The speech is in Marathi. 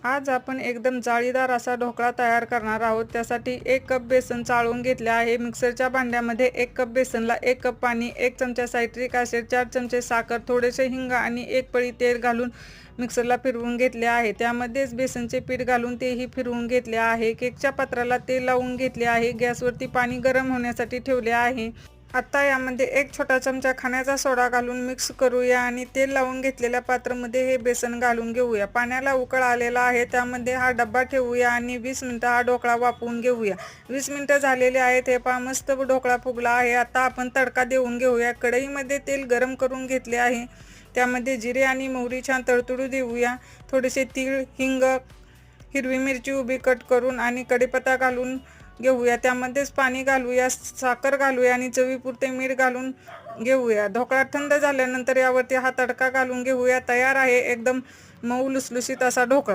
आज आपण एकदम जाळीदार असा ढोकळा तयार करणार आहोत। त्यासाठी 1 कप बेसन चाळून घेतले आहे। मिक्सरच्या भांड्यामध्ये 1 कप बेसनला 1 कप पाणी, 1 चमचा सायट्रिक ॲसिड, 4 चमचे साखर, थोडेसे हिंग आणि 1 पळी तेल घालून मिक्सरला फिरवून घेतले आहे। त्यामध्येच बेसनचे पीठ घालून तेही फिरवून घेतले आहे। केकच्या पात्राला तेल लावून घेतले आहे। गॅसवरती पाणी गरम होण्यासाठी ठेवले आहे। आता यामध्ये 1 छोटा चमचा खाण्याचा सोडा घालून मिक्स करूया आणि तेल लावून घेतलेल्या पात्रामध्ये हे बेसन घालून घेऊया। पाण्याला उकळ आलेला आहे, त्यामध्ये हा डब्बा ठेवूया आणि 20 मिनिटं हा ढोकळा वाफवून घेऊया। 20 मिनिटं झालेले आहेत। हे पहा मस्त ढोकळा फुगला आहे। आता आपण तडका देऊन घेऊया। कढईमध्ये तेल गरम करून घेतले आहे, त्यामध्ये जिरे आणि मोहरी छान तडतडू देऊया। थोडेसे तीळ, हिंग, हिरवी मिरची उभी कट करून आणि कढीपत्ता घालून घेऊया। त्यामध्येच पाणी घालूया, साखर घालूया आणि चवीपुरते मीठ घालून घेऊया। ढोकळा थंड झाल्यानंतर यावरती हा तडका घालून घेऊया। तयार आहे एकदम मऊ लुसलुशीत असा ढोकळा।